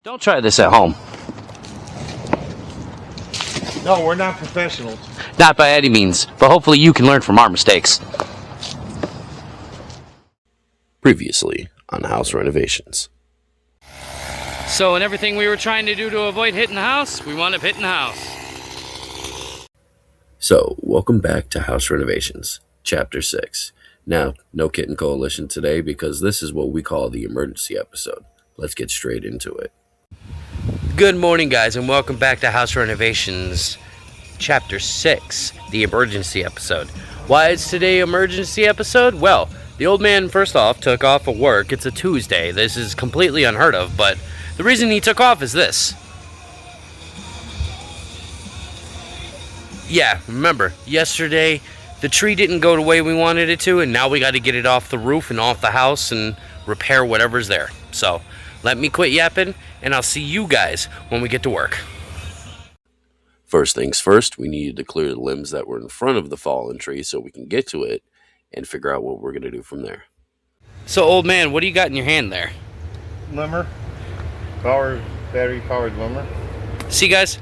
Don't try this at home. No, we're not professionals. Not by any means, but hopefully you can learn from our mistakes. Previously on House Renovations. So in everything we were trying to do to avoid hitting the house, we wound up hitting the house. So, welcome back to House Renovations, Chapter 6. Now, no Kitten Coalition today because this is what we call the emergency episode. Let's get straight into it. Good morning, guys, and welcome back to House Renovations, Chapter 6, the emergency episode. Why is today emergency episode? Well, the old man, first off, took off of work. It's a Tuesday. This is completely unheard of, but the reason he took off is this. Yeah, remember, yesterday the tree didn't go the way we wanted it to, and now we got to get it off the roof and off the house and repair whatever's there. So, let me quit yapping, and I'll see you guys when we get to work. First things first, we needed to clear the limbs that were in front of the fallen tree so we can get to it and figure out what we're going to do from there. So, old man, what do you got in your hand there? Limmer. Battery powered limmer. See, guys?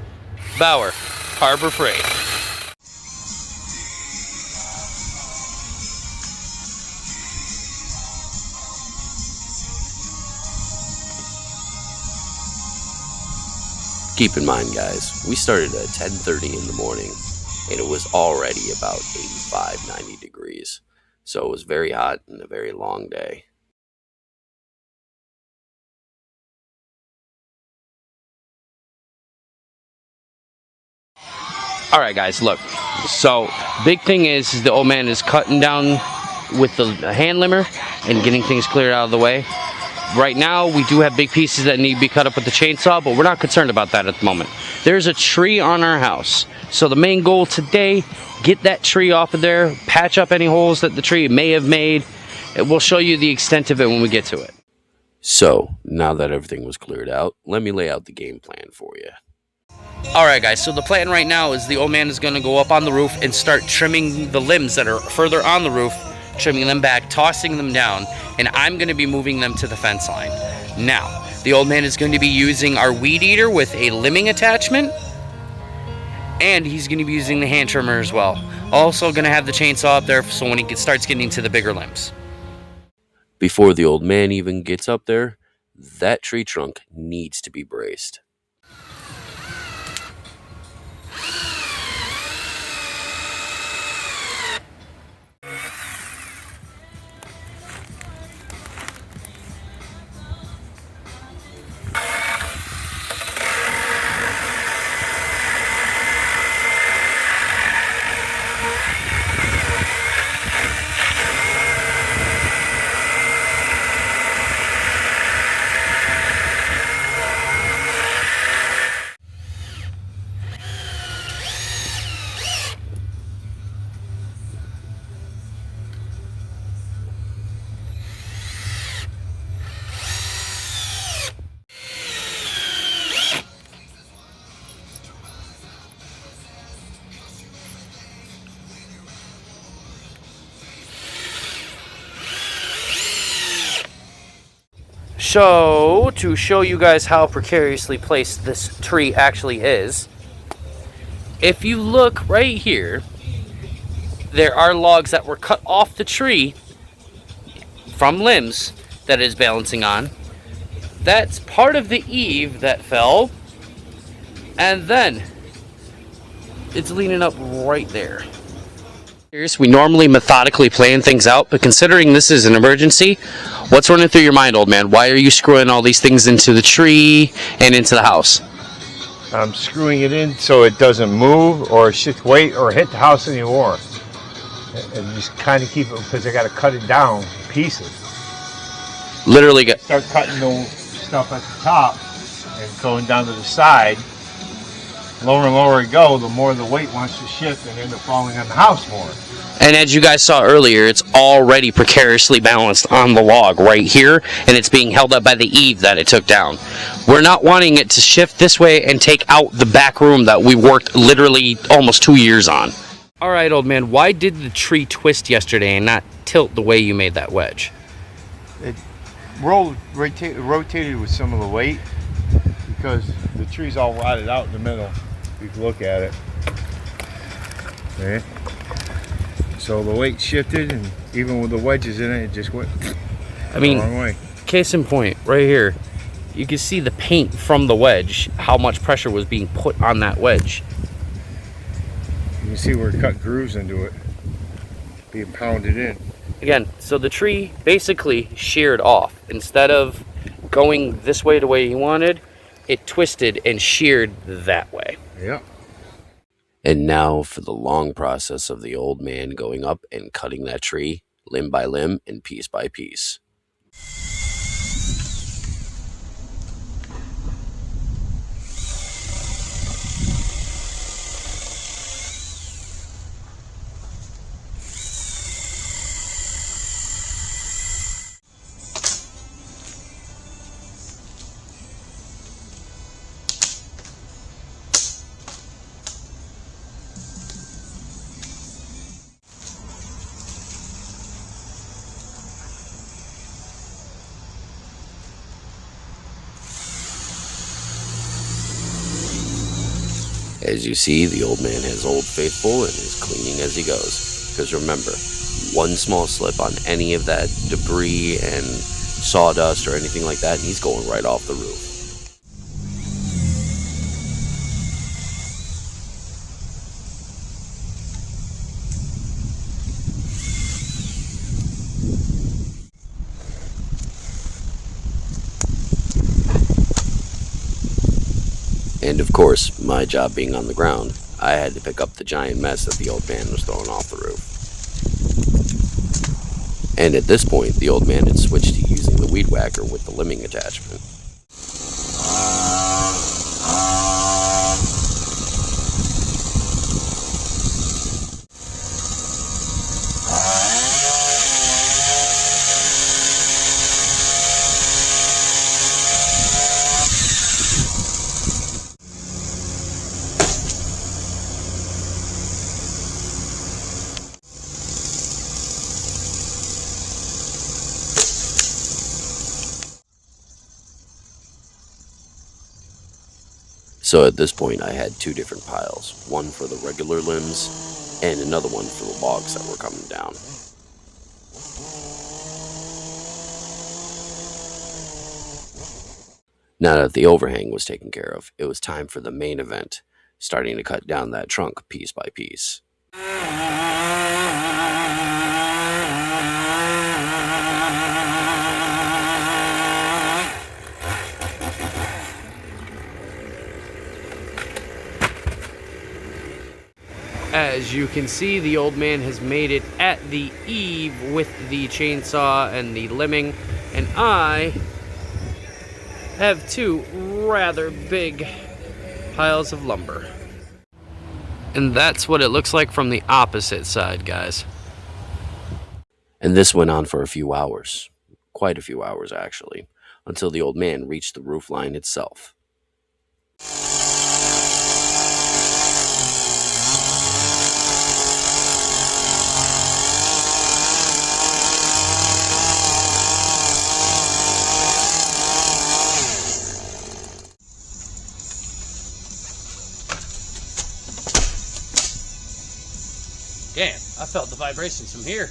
Bauer, Harbor Freight. Keep in mind, guys, we started at 10:30 in the morning, and it was already about 85, 90 degrees. So it was very hot and a very long day. All right, guys, look. So, big thing is the old man is cutting down with the hand limber and getting things cleared out of the way. Right now, we do have big pieces that need to be cut up with the chainsaw, but we're not concerned about that at the moment. There's a tree on our house. So the main goal today, get that tree off of there, patch up any holes that the tree may have made. We'll show you the extent of it when we get to it. So, now that everything was cleared out, let me lay out the game plan for you. Alright, guys, so the plan right now is the old man is going to go up on the roof and start trimming the limbs that are further on the roof, trimming them back, tossing them down, and I'm going to be moving them to the fence line. Now, the old man is going to be using our weed eater with a limbing attachment, and he's going to be using the hand trimmer as well. Also going to have the chainsaw up there so when he starts getting to the bigger limbs. Before the old man even gets up there, that tree trunk needs to be braced. So, to show you guys how precariously placed this tree actually is, if you look right here, there are logs that were cut off the tree from limbs that it is balancing on. That's part of the eave that fell, and then it's leaning up right there. We normally methodically plan things out, but considering this is an emergency, what's running through your mind, old man? Why are you screwing all these things into the tree and into the house? I'm screwing it in so it doesn't move or shift weight or hit the house anymore. And just kind of keep it because I got to cut it down in pieces. Literally, Start cutting the stuff at the top and going down to the side. Lower and lower it go, the more the weight wants to shift and end up falling on the house more. and as you guys saw earlier, it's already precariously balanced on the log right here, and it's being held up by the eave that it took down. We're not wanting it to shift this way and take out the back room that we worked literally almost 2 years on. All right, old man, why did the tree twist yesterday and not tilt the way you made that wedge? It rotated with some of the weight, because the tree's all rotted out in the middle. You can look at it. Okay. So the weight shifted, and even with the wedges in it, it just went the wrong way. Case in point, right here, you can see the paint from the wedge, how much pressure was being put on that wedge. You can see where it cut grooves into it, being pounded in. Again, so the tree basically sheared off. Instead of going this way the way he wanted, it twisted and sheared that way. Yeah. And now for the long process of the old man going up and cutting that tree limb by limb and piece by piece. As you see, the old man has Old Faithful and is cleaning as he goes. Because remember, one small slip on any of that debris and sawdust or anything like that, and he's going right off the roof. And of course, my job being on the ground, I had to pick up the giant mess that the old man was throwing off the roof. And at this point, the old man had switched to using the weed whacker with the limbing attachment. So at this point, I had two different piles, one for the regular limbs and another one for the logs that were coming down. Now that the overhang was taken care of, it was time for the main event, starting to cut down that trunk piece by piece. As you can see, the old man has made it at the eve with the chainsaw and the limbing, and I have two rather big piles of lumber. And that's what it looks like from the opposite side, guys. And this went on for a few hours, quite a few hours actually, until the old man reached the roof line itself. Damn, I felt the vibrations from here.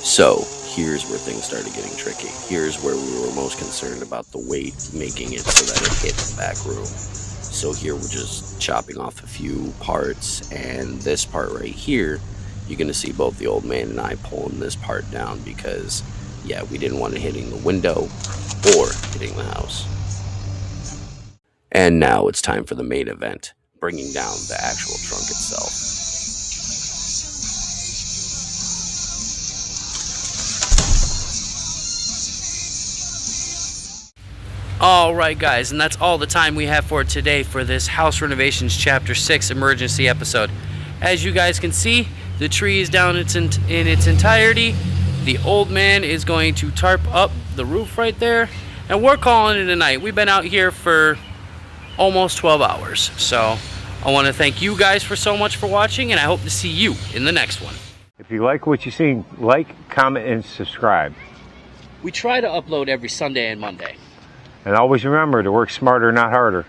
So, here's where things started getting tricky. Here's where we were most concerned about the weight making it so that it hit the back room. So here we're just chopping off a few parts, and this part right here, you're going to see both the old man and I pulling this part down because, yeah, we didn't want it hitting the window or hitting the house. And now it's time for the main event, bringing down the actual trunk itself. Alright guys, and that's all the time we have for today for this House Renovations Chapter 6 emergency episode. As you guys can see, the tree is down in its entirety. The old man is going to tarp up the roof right there, and we're calling it a night. We've been out here for almost 12 hours. So I want to thank you guys for so much for watching, and I hope to see you in the next one. If you like what you've seen, like, comment, and subscribe. We try to upload every Sunday and Monday. And always remember to work smarter, not harder.